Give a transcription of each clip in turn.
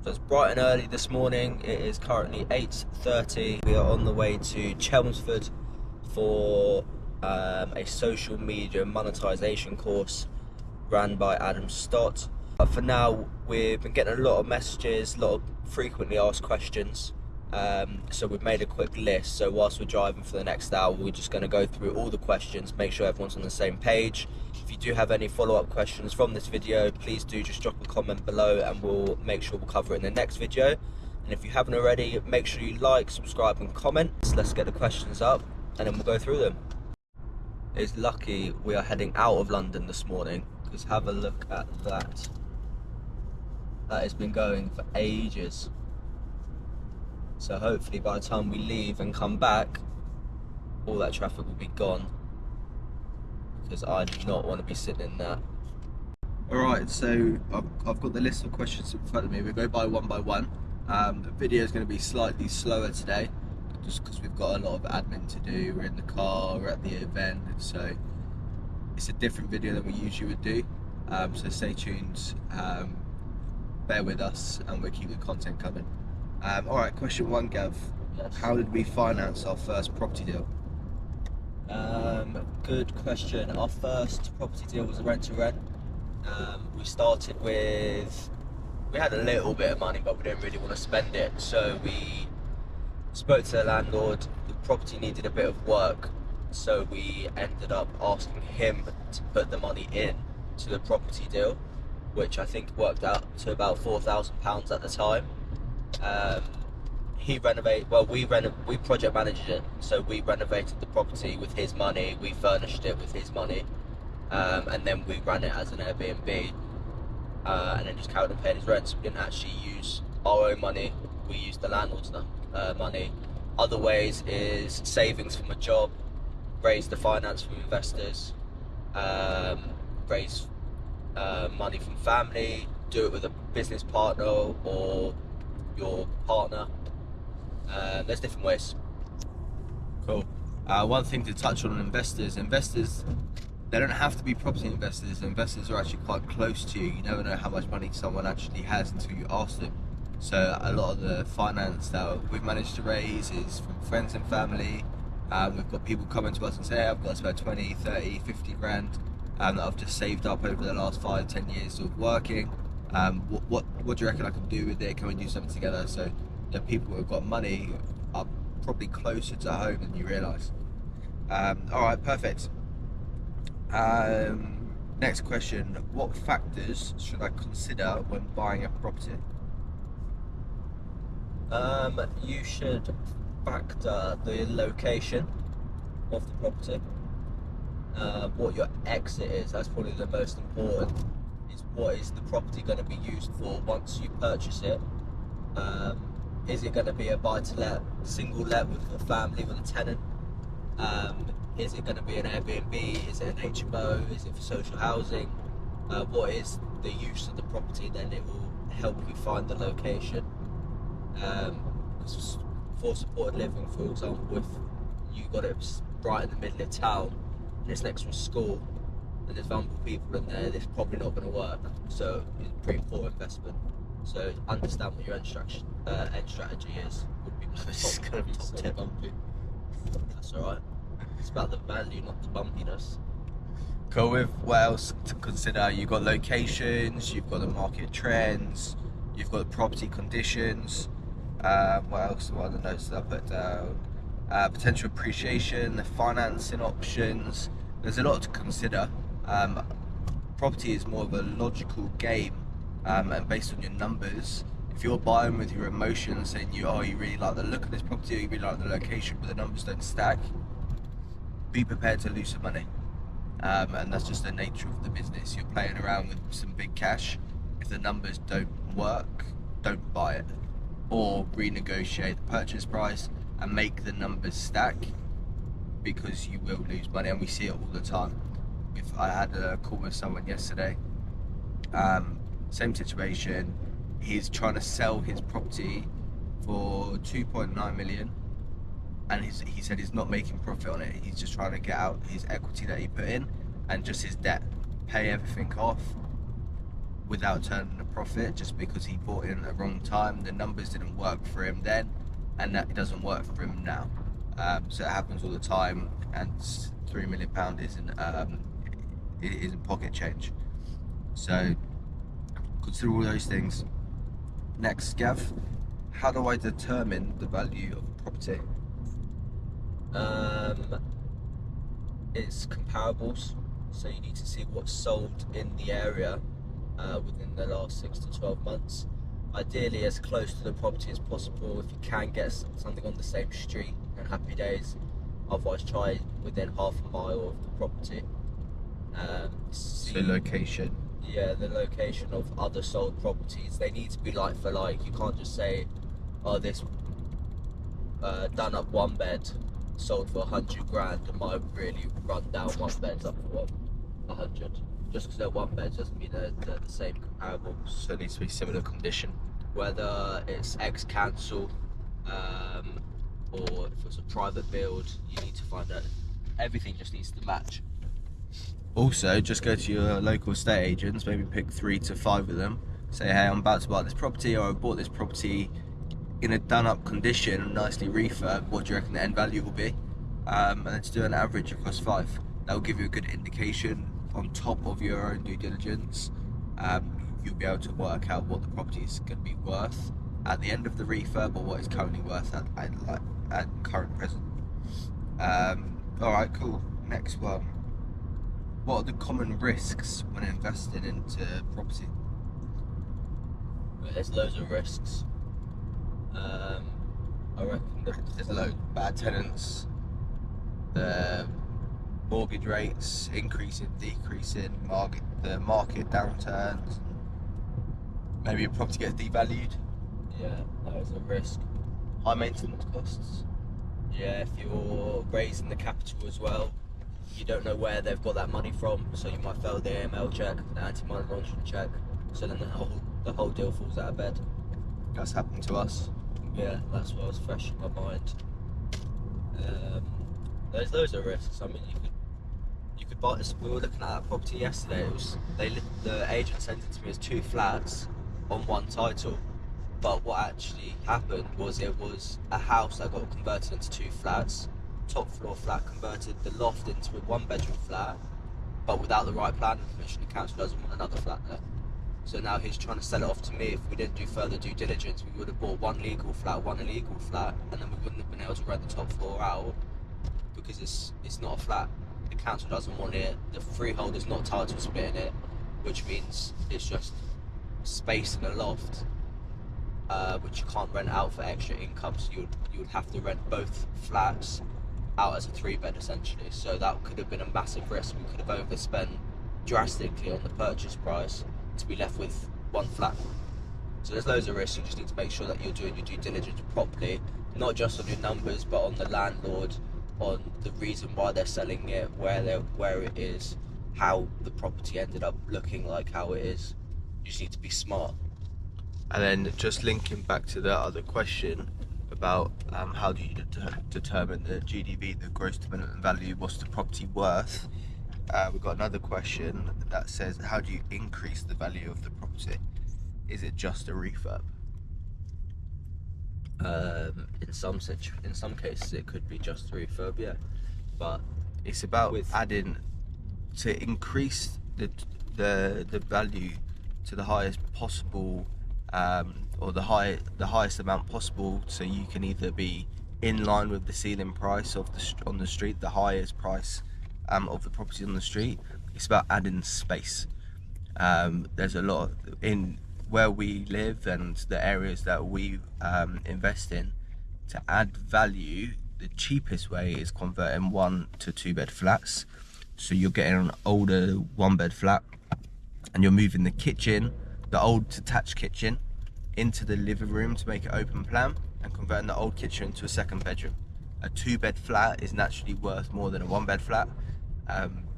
So it's bright and early this morning. It is currently 8:30. We are on the way to Chelmsford for a social media monetization course run by Adam Stott. But for now, we've been getting a lot of messages, a lot of frequently asked questions. So we've made a quick list. So whilst we're driving for the next hour, we're just going to go through all the questions, make sure everyone's on the same page. If you do have any follow-up questions from this video, please do just drop a comment below and we'll make sure we'll cover it in the next video. And if you haven't already, make sure you like, subscribe and comment. So let's get the questions up and then we'll go through them. It's lucky we are heading out of London this morning, because have a look at that. That has been going for ages. So hopefully by the time we leave and come back, all that traffic will be gone, because I do not want to be sitting in that. Alright, so I've got the list of questions in front of me. We'll go by one. The video is going to be slightly slower today, just because we've got a lot of admin to do. We're in the car, we're at the event, so it's a different video than we usually would do. So stay tuned, bear with us, and we'll keep the content coming. Alright, question one, Gav. Yes. How did we finance our first property deal? Good question. Our first property deal was a rent-to-rent. We started with, we had a little bit of money, but we didn't really want to spend it. So we spoke to the landlord. The property needed a bit of work, so we ended up asking him to put the money in to the property deal, which I think worked out to about £4,000 at the time. He renovated, well, we project managed it, so we renovated the property with his money, we furnished it with his money, and then we ran it as an Airbnb, and then just carried on paying his rent. So we didn't actually use our own money, we used the landlord's money. Other ways is savings from a job, raise the finance from investors, raise money from family, do it with a business partner or your partner. There's different ways. Cool. One thing to touch on investors, they don't have to be property investors. Investors are actually quite close to you. You never know how much money someone actually has until you ask them. So a lot of the finance that we've managed to raise is from friends and family. We've got people coming to us and say, hey, I've got about 20, 30, 50 grand that I've just saved up over the last 5-10 years of working. What do you reckon I can do with it? Can we do something together? So the people who have got money are probably closer to home than you realise. Alright, perfect. Next question. What factors should I consider when buying a property? You should factor the location of the property. What your exit is, that's probably the most important. Is what is the property going to be used for once you purchase it? Is it going to be a buy-to-let, single let with a family, with a tenant? Is it going to be an Airbnb? Is it an HMO? Is it for social housing? What is the use of the property? Then it will help you find the location. Because for supported living, for example, if you got it right in the middle of town and it's next to a school and there's vulnerable people in there, it's probably not going to work. So it's a pretty poor investment. So understand what your end strategy is. Would be this is going to be so tip. Bumpy. That's alright. It's about the value, not the bumpiness. Cool. With what else to consider? You've got locations, you've got the market trends, you've got the property conditions. What else? What other notes that I put down? Potential appreciation, the financing options. There's a lot to consider. Property is more of a logical game, and based on your numbers. If you're buying with your emotions, saying you really like the look of this property, or you really like the location, but the numbers don't stack, be prepared to lose some money. And that's just the nature of the business. You're playing around with some big cash. If the numbers don't work, don't buy it, or renegotiate the purchase price and make the numbers stack, because you will lose money, and we see it all the time. If I had a call with someone yesterday, same situation, he's trying to sell his property for 2.9 million, and he said he's not making profit on it. He's just trying to get out his equity that he put in and just his debt, pay everything off, without turning a profit just because he bought in at the wrong time. The numbers didn't work for him then, and that it doesn't work for him now. So it happens all the time, and £3 million isn't pocket change. So consider all those things. Next, Gav, how do I determine the value of a property? It's comparables, so you need to see what's sold in the area within the last 6 to 12 months. Ideally as close to the property as possible. If you can get something on the same street, and happy days. Otherwise try within half a mile of the property. So location? Yeah, the location of other sold properties. They need to be like for like. You can't just say, oh, this done up one bed sold for 100 grand and my really run down one bed's up for 100. Just because they're one bed doesn't mean they're the same comparable. So it needs to be similar condition. Whether it's ex-council or if it's a private build, you need to find out. Everything just needs to match. Also, just go to your local estate agents, maybe pick 3 to 5 of them. Say, hey, I'm about to buy this property, or I bought this property in a done-up condition, nicely refurb. What do you reckon the end value will be? And let's do an average across 5. That will give you a good indication on top of your own due diligence. You'll be able to work out what the property is going to be worth at the end of the refurb, or what it's currently worth at current present. Alright, cool. Next one. What are the common risks when investing into property? There's loads of risks. I reckon there's loads of bad tenants, the mortgage rates increasing, decreasing, the market downturns, maybe a property gets devalued. Yeah, that is a risk. High maintenance costs. Yeah, if you're raising the capital as well, you don't know where they've got that money from, so you might fail the AML check, the anti-money laundering check, so then the whole deal falls out of bed. That's happened to us. Yeah, that's what was fresh in my mind. There's loads of risks. I mean, you could buy this. We were looking at that property yesterday. The agent sent it to me as 2 flats on one title, but what actually happened was it was a house that got converted into 2 flats. Top floor flat converted the loft into a 1-bedroom flat, but without the right planning permission. The council doesn't want another flat there. So now he's trying to sell it off to me. If we didn't do further due diligence, we would have bought 1 legal flat, 1 illegal flat, and then we wouldn't have been able to rent the top floor out because it's not a flat. The council doesn't want it. The freeholder's not title splitting it, which means it's just space in a loft, which you can't rent out for extra income. So you would have to rent both flats out as a 3-bed essentially. So that could have been a massive risk. We could have overspent drastically on the purchase price to be left with 1 flat. So there's loads of risks. You just need to make sure that you're doing your due diligence properly, not just on your numbers, but on the landlord, on the reason why they're selling it, where it is, how the property ended up looking like how it is. You just need to be smart. And then just linking back to the other question about how do you determine the GDV, the gross development value, what's the property worth? We've got another question that says, how do you increase the value of the property? Is it just a refurb? In some cases it could be just a refurb, yeah. But it's about adding to increase the value to the highest possible, or the highest amount possible, so you can either be in line with the ceiling price of on the street, the highest price of the property on the street. It's about adding space. There's a lot in where we live and the areas that we invest in. To add value, the cheapest way is converting 1 to 2-bed flats. So you're getting an older 1-bed flat and you're moving the kitchen, the old detached kitchen, into the living room to make it open plan, and converting the old kitchen into a 2nd bedroom. A 2-bed flat is naturally worth more than a 1-bed flat.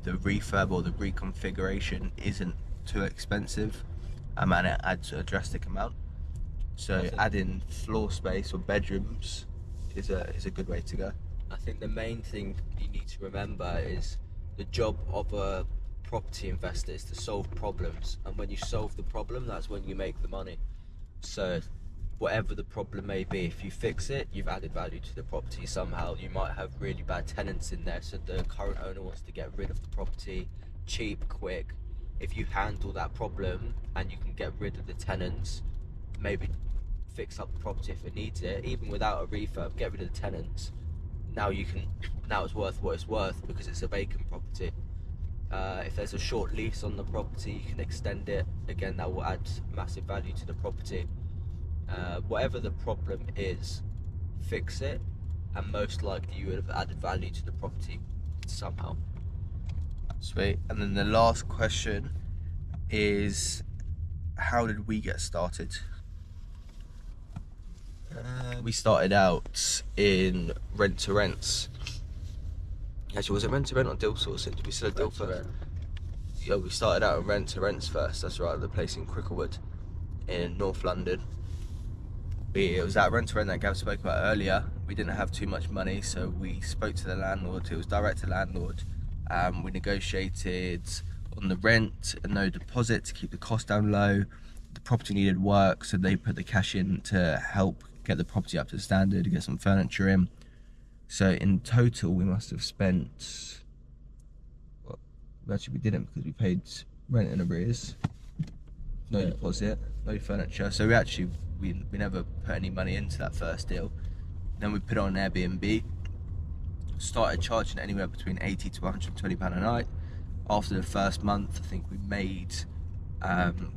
The refurb or the reconfiguration isn't too expensive, and it adds a drastic amount. So adding floor space or bedrooms is a good way to go. I think the main thing you need to remember is the job of a property investor is to solve problems, and when you solve the problem, that's when you make the money. So whatever the problem may be, if you fix it, you've added value to the property somehow. You might have really bad tenants in there, so the current owner wants to get rid of the property cheap, quick. If you handle that problem and you can get rid of the tenants, maybe fix up the property if it needs it, even without a refurb, get rid of the tenants, now it's worth what it's worth because it's a vacant property. If there's a short lease on the property, you can extend it. Again, that will add massive value to the property. Whatever the problem is, fix it, and most likely you would have added value to the property somehow. Sweet. And then the last question is, how did we get started? We started out in rent to rents. Actually, was it rent to rent or deal sourcing? Did we still deal first? Yeah, we started out in rent to rents first. That's right, the place in Cricklewood in North London. It was that rent to rent that Gav spoke about earlier. We didn't have too much money, so we spoke to the landlord. It was direct to landlord. We negotiated on the rent and no deposit to keep the cost down low. The property needed work, so they put the cash in to help get the property up to standard, get some furniture in. So in total, we must have spent, well, actually we didn't, because we paid rent in arrears, no deposit, no furniture. So we never put any money into that first deal. Then we put it on Airbnb, started charging anywhere between £80 to £120 a night. After the first month, I think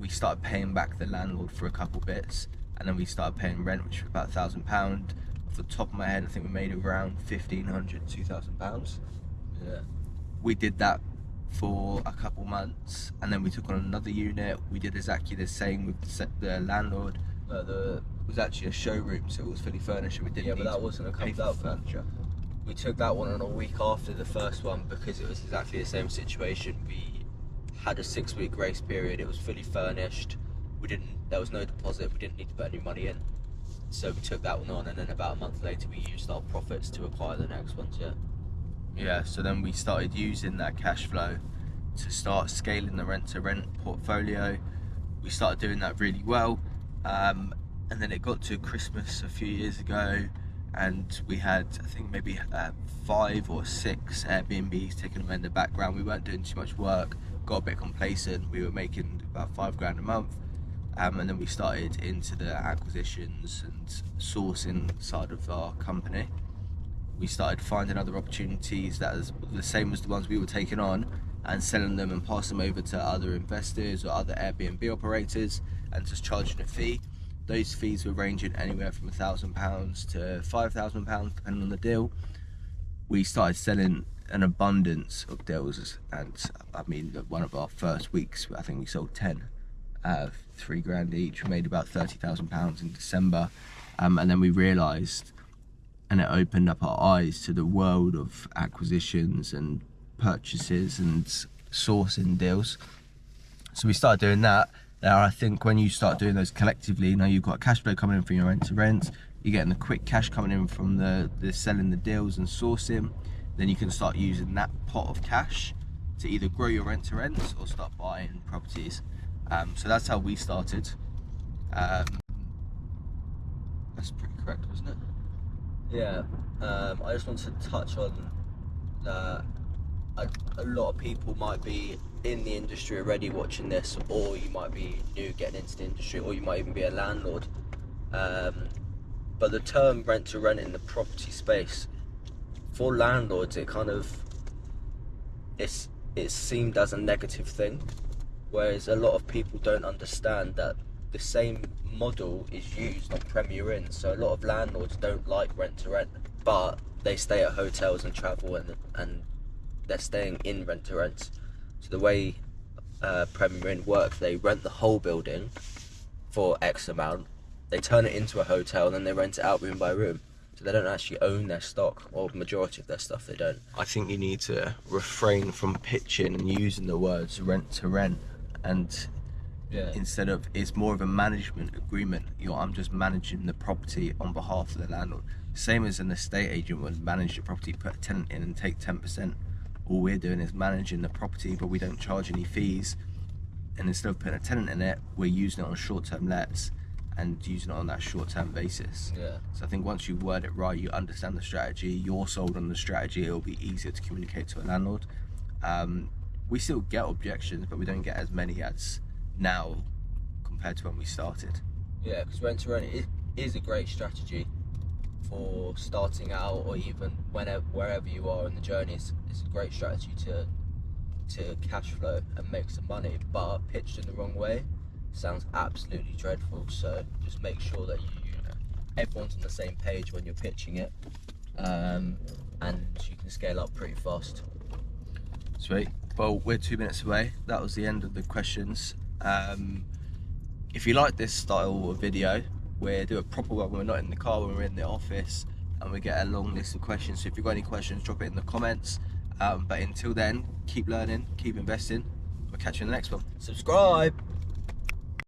we started paying back the landlord for a couple bits, and then we started paying rent, which was about £1,000. Off the top of my head, I think we made around £1,500, £2,000. Yeah. We did that for a couple months, and then we took on another unit. We did exactly the same with the landlord. It was actually a showroom, so it was fully furnished, and we didn't need that wasn't a pay for furniture. We took that one on a week after the first one because it was exactly the same situation. We had a 6-week grace period. It was fully furnished. There was no deposit. We didn't need to put any money in. So we took that one on, and then about a month later, we used our profits to acquire the next ones. Yeah. So then we started using that cash flow to start scaling the rent to rent portfolio. We started doing that really well, and then it got to Christmas a few years ago, and we had, I think, maybe 5 or 6 Airbnbs taken away in the background. We weren't doing too much work, got a bit complacent. We were making about £5,000 a month, and then we started into the acquisitions and sourcing side of our company. We started finding other opportunities that was the same as the ones we were taking on, and selling them and passing them over to other investors or other Airbnb operators, and just charging a fee. Those fees were ranging anywhere from £1,000 to £5,000, depending on the deal. We started selling an abundance of deals, and I mean, one of our first weeks, I think we sold 10, £3,000 each. We made about £30,000 in December, and then we realised, and it opened up our eyes to the world of acquisitions and purchases and sourcing deals. So we started doing that. Now, I think when you start doing those collectively, you've got cash flow coming in from your rent to rent, you're getting the quick cash coming in from the selling the deals and sourcing, then you can start using that pot of cash to either grow your rent to rents or start buying properties. So that's how we started. That's pretty correct, wasn't it? Yeah. I just want to touch on a lot of people might be in the industry already watching this, or you might be new getting into the industry, or you might even be a landlord. But the term rent to rent in the property space, for landlords, it's seemed as a negative thing, whereas a lot of people don't understand that the same model is used on Premier Inn. So a lot of landlords don't like rent to rent, but they stay at hotels and travel, and they're staying in rent to rents. So the way Premier Inn work, they rent the whole building for X amount, they turn it into a hotel, and then they rent it out room by room. So they don't actually own their stock, or the majority of their stuff they don't. I think you need to refrain from pitching and using the words rent to rent, and instead of, it's more of a management agreement. I'm just managing the property on behalf of the landlord. Same as an estate agent would manage the property, put a tenant in and take 10% all we're doing is managing the property, but we don't charge any fees. And instead of putting a tenant in it, we're using it on short-term lets and using it on that short-term basis. Yeah. So I think once you word it right, you understand the strategy, you're sold on the strategy, it'll be easier to communicate to a landlord. We still get objections, but we don't get as many as now compared to when we started. Yeah, because rent to rent is a great strategy for starting out, or even wherever you are in the journey. It's a great strategy to cash flow and make some money, but pitched in the wrong way sounds absolutely dreadful. So just make sure that everyone's on the same page when you're pitching it, and you can scale up pretty fast. Sweet. Well, we're 2 minutes away. That was the end of the questions. If you like this style of video, we do a proper one when we're not in the car, when we're in the office, and we get a long list of questions. So if you've got any questions, drop it in the comments. But until then, keep learning, keep investing. We'll catch you in the next one. Subscribe.